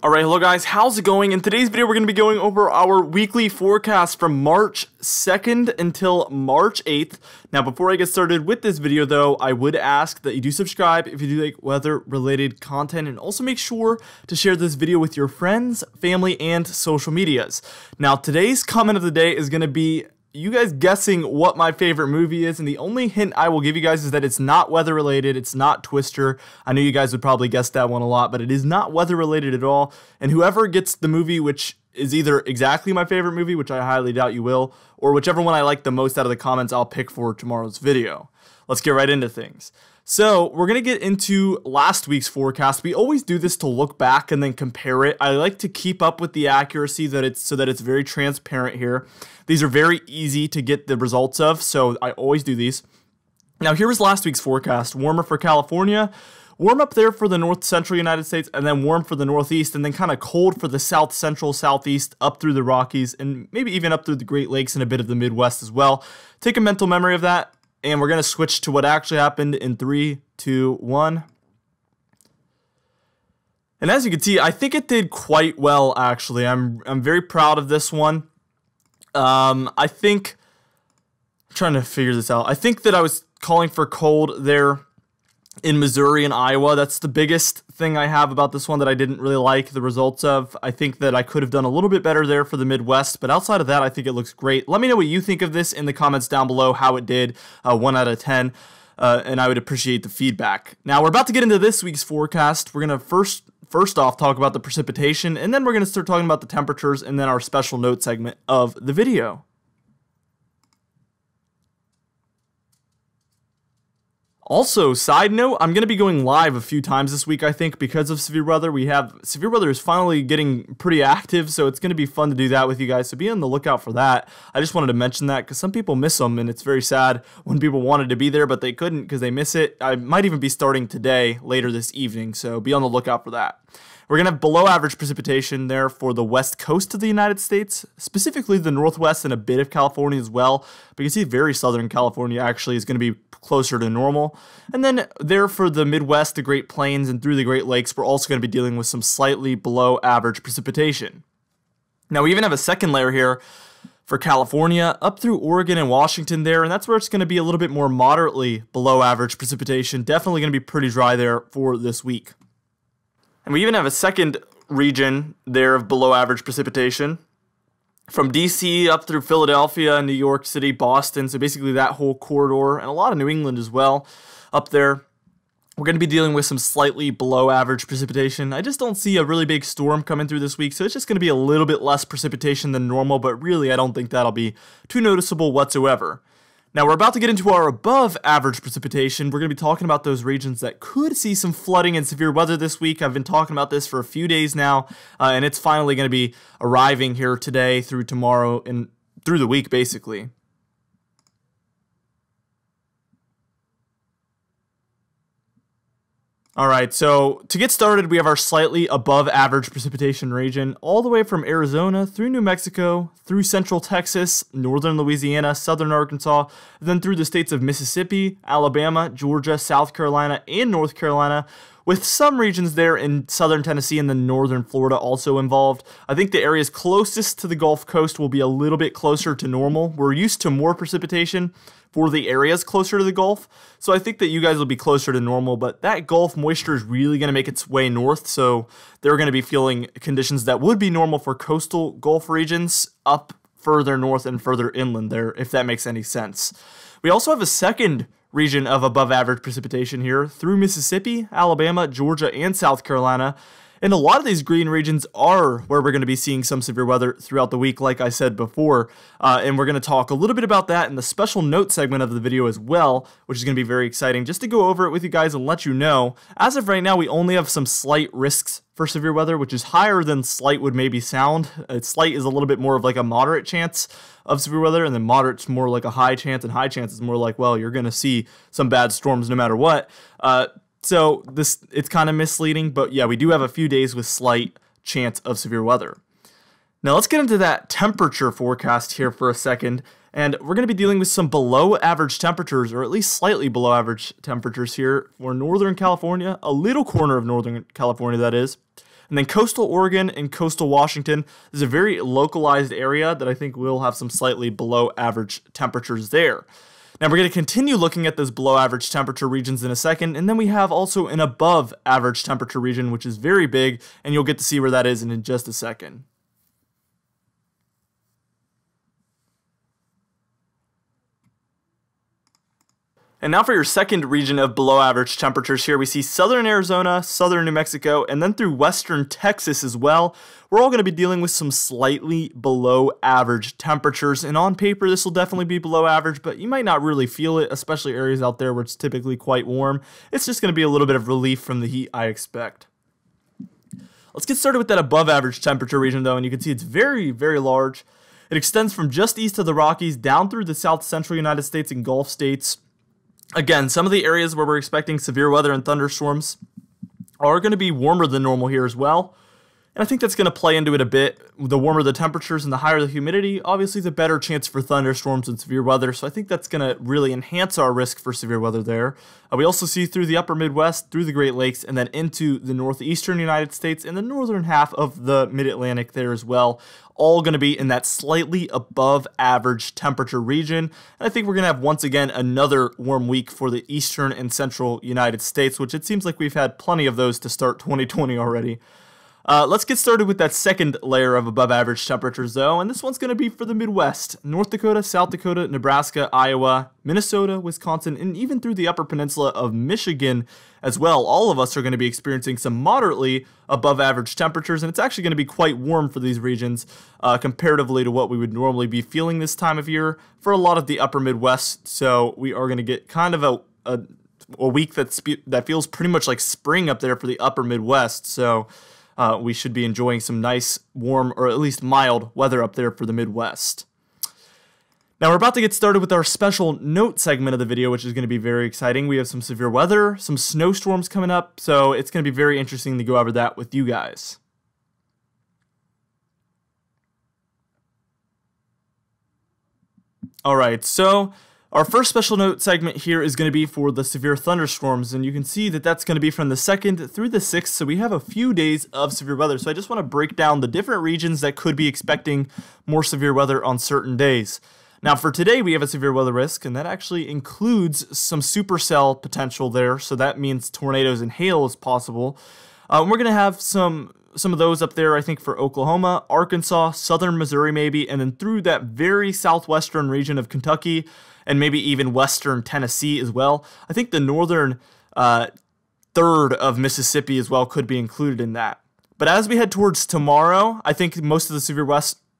Alright, hello guys, how's it going? In today's video, we're going to be going over our weekly forecast from March 2nd until March 8th. Now, before I get started with this video, though, I would ask that you do subscribe if you do like weather-related content, and also make sure to share this video with your friends, family, and social medias. Now, today's comment of the day is going to be you guys guessing what my favorite movie is, and the only hint I will give you guys is that it's not weather related, it's not Twister. I know you guys would probably guess that one a lot, but it is not weather related at all, and whoever gets the movie which is either exactly my favorite movie, which I highly doubt you will, or whichever one I like the most out of the comments, I'll pick for tomorrow's video. Let's get right into things. So we're going to get into last week's forecast. We always do this to look back and then compare it. I like to keep up with the accuracy so that it's very transparent here. These are very easy to get the results of, so I always do these. Now here was last week's forecast. Warmer for California, warm up there for the north central United States, and then warm for the northeast, and then kind of cold for the south central, southeast, up through the Rockies, and maybe even up through the Great Lakes and a bit of the Midwest as well. Take a mental memory of that. And we're going to switch to what actually happened in 3, 2, 1. And as you can see, I think it did quite well, actually. I'm very proud of this one. I'm trying to figure this out. I think that I was calling for cold there in Missouri and Iowa. That's the biggest thing I have about this one that I didn't really like the results of. I think that I could have done a little bit better there for the Midwest, but outside of that, I think it looks great. Let me know what you think of this in the comments down below, how it did, 1 out of 10, and I would appreciate the feedback. Now, we're about to get into this week's forecast. We're going to first off talk about the precipitation, and then we're going to start talking about the temperatures, and then our special note segment of the video. Also, side note, I'm going to be going live a few times this week, I think, because of severe weather. Severe weather is finally getting pretty active, so it's going to be fun to do that with you guys, so be on the lookout for that. I just wanted to mention that because some people miss them, and it's very sad when people wanted to be there, but they couldn't because they miss it. I might even be starting today, later this evening, so be on the lookout for that. We're going to have below average precipitation there for the west coast of the United States, specifically the northwest and a bit of California as well. But you can see very southern California actually is going to be closer to normal. And then there for the Midwest, the Great Plains, and through the Great Lakes, we're also going to be dealing with some slightly below average precipitation. Now we even have a second layer here for California, up through Oregon and Washington there, and that's where it's going to be a little bit more moderately below average precipitation. Definitely going to be pretty dry there for this week. And we even have a second region there of below average precipitation from DC up through Philadelphia, New York City, Boston. So basically that whole corridor, and a lot of New England as well up there. We're going to be dealing with some slightly below average precipitation. I just don't see a really big storm coming through this week, so it's just going to be a little bit less precipitation than normal, but really I don't think that'll be too noticeable whatsoever. Now, we're about to get into our above average precipitation. We're going to be talking about those regions that could see some flooding and severe weather this week. I've been talking about this for a few days now, and it's finally going to be arriving here today through tomorrow and through the week, basically. Alright, so to get started, we have our slightly above average precipitation region all the way from Arizona through New Mexico, through central Texas, northern Louisiana, southern Arkansas, then through the states of Mississippi, Alabama, Georgia, South Carolina, and North Carolina, with some regions there in southern Tennessee and then northern Florida also involved. I think the areas closest to the Gulf Coast will be a little bit closer to normal. We're used to more precipitation for the areas closer to the Gulf, so I think that you guys will be closer to normal, but that Gulf moisture is really going to make its way north, so they're going to be feeling conditions that would be normal for coastal Gulf regions up further north and further inland there, if that makes any sense. We also have a second region of above average precipitation here through Mississippi, Alabama, Georgia, and South Carolina. And a lot of these green regions are where we're going to be seeing some severe weather throughout the week, like I said before. And we're going to talk a little bit about that in the special note segment of the video as well, which is going to be very exciting. Just to go over it with you guys and let you know, as of right now, we only have some slight risks for severe weather, which is higher than slight would maybe sound. Slight is a little bit more of like a moderate chance of severe weather, and then moderate's more like a high chance, and high chance is more like, well, you're going to see some bad storms no matter what. So it's kind of misleading, but yeah, we do have a few days with slight chance of severe weather. Now let's get into that temperature forecast here for a second, and we're going to be dealing with some below average temperatures, or at least slightly below average temperatures here for Northern California, a little corner of Northern California that is, And then coastal Oregon and coastal Washington is a very localized area that I think will have some slightly below average temperatures there. Now we're going to continue looking at those below average temperature regions in a second, and then we have also an above average temperature region, which is very big, and you'll get to see where that is in just a second. And now for your second region of below average temperatures here, we see southern Arizona, southern New Mexico, and then through western Texas as well. We're all going to be dealing with some slightly below average temperatures, and on paper this will definitely be below average, but you might not really feel it, especially areas out there where it's typically quite warm. It's just going to be a little bit of relief from the heat I expect. Let's get started with that above average temperature region though, and you can see it's very, very large. It extends from just east of the Rockies down through the south central United States and Gulf states. Again, some of the areas where we're expecting severe weather and thunderstorms are going to be warmer than normal here as well. And I think that's going to play into it a bit. The warmer the temperatures and the higher the humidity, obviously the better chance for thunderstorms and severe weather. So I think that's going to really enhance our risk for severe weather there. We also see through the upper Midwest, through the Great Lakes, and then into the northeastern United States and the northern half of the mid-Atlantic there as well. All going to be in that slightly above average temperature region. And I think we're going to have once again another warm week for the eastern and central United States, which it seems like we've had plenty of those to start 2020 already. Let's get started with that second layer of above average temperatures though, and this one's going to be for the Midwest. North Dakota, South Dakota, Nebraska, Iowa, Minnesota, Wisconsin, and even through the upper peninsula of Michigan as well. All of us are going to be experiencing some moderately above average temperatures, and it's actually going to be quite warm for these regions comparatively to what we would normally be feeling this time of year for a lot of the upper Midwest. So we are going to get kind of a week that feels pretty much like spring up there for the upper Midwest. So we should be enjoying some nice, warm, or at least mild weather up there for the Midwest. Now we're about to get started with our special note segment of the video, which is going to be very exciting. We have some severe weather, some snowstorms coming up, so it's going to be very interesting to go over that with you guys. Alright, so our first special note segment here is going to be for the severe thunderstorms, and you can see that that's going to be from the 2nd through the 6th, so we have a few days of severe weather. So I just want to break down the different regions that could be expecting more severe weather on certain days. Now for today we have a severe weather risk, and that actually includes some supercell potential there, so that means tornadoes and hail is possible. We're going to have some of those up there, I think, for Oklahoma, Arkansas, southern Missouri maybe, and then through that very southwestern region of Kentucky, and maybe even western Tennessee as well. I think the northern third of Mississippi as well could be included in that. But as we head towards tomorrow, I think most of the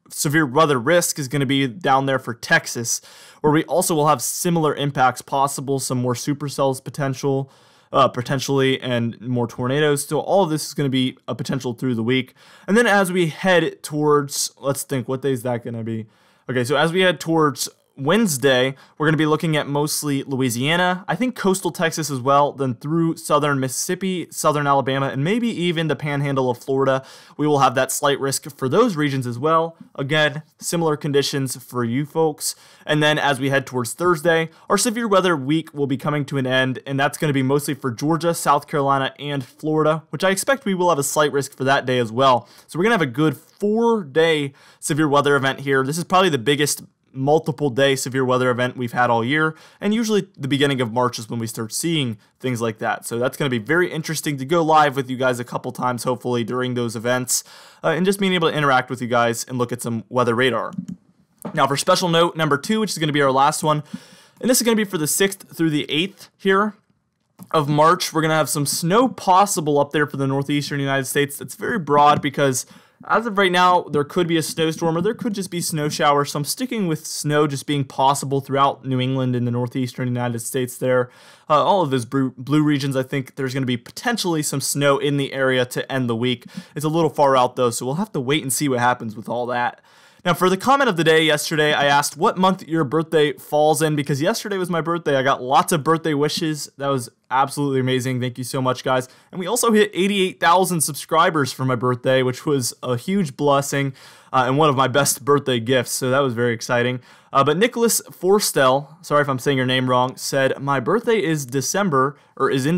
severe weather risk is going to be down there for Texas, where we also will have similar impacts possible, some more supercells potentially, and more tornadoes. So all of this is going to be a potential through the week. And then as we head towards, let's think, what day is that going to be? Okay, so as we head towards Wednesday, we're going to be looking at mostly Louisiana, I think coastal Texas as well, then through southern Mississippi, southern Alabama, and maybe even the panhandle of Florida. We will have that slight risk for those regions as well. Again, similar conditions for you folks. And then as we head towards Thursday, our severe weather week will be coming to an end, and that's going to be mostly for Georgia, South Carolina, and Florida, which I expect we will have a slight risk for that day as well. So we're going to have a good 4-day severe weather event here. This is probably the biggest multiple day severe weather event we've had all year, and usually the beginning of March is when we start seeing things like that. So that's going to be very interesting to go live with you guys a couple times hopefully during those events, and just being able to interact with you guys and look at some weather radar. Now for special note number 2, which is going to be our last one, and this is going to be for the 6th through the 8th here of March. We're going to have some snow possible up there for the northeastern United States. It's very broad because as of right now, there could be a snowstorm or there could just be snow showers. So I'm sticking with snow just being possible throughout New England and the northeastern United States there. All of those blue regions, I think there's going to be potentially some snow in the area to end the week. It's a little far out though, so we'll have to wait and see what happens with all that. Now for the comment of the day yesterday, I asked what month your birthday falls in, because yesterday was my birthday. I got lots of birthday wishes. That was absolutely amazing. Thank you so much, guys. And we also hit 88,000 subscribers for my birthday, which was a huge blessing and one of my best birthday gifts, so that was very exciting. But Nicholas Forstel, sorry if I'm saying your name wrong, said, my birthday is in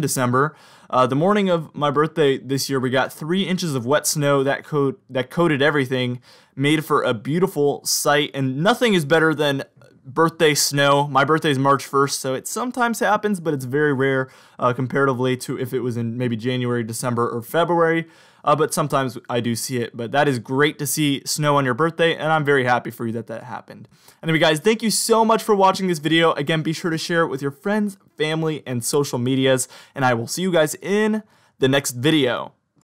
December. The morning of my birthday this year, we got 3 inches of wet snow that coated everything, made for a beautiful sight, and nothing is better than birthday snow. My birthday is March 1st, so it sometimes happens, but it's very rare comparatively to if it was in maybe January, December, or February. But sometimes I do see it. But that is great to see snow on your birthday, and I'm very happy for you that that happened. Anyway, guys, thank you so much for watching this video. Again, be sure to share it with your friends, family, and social medias, and I will see you guys in the next video.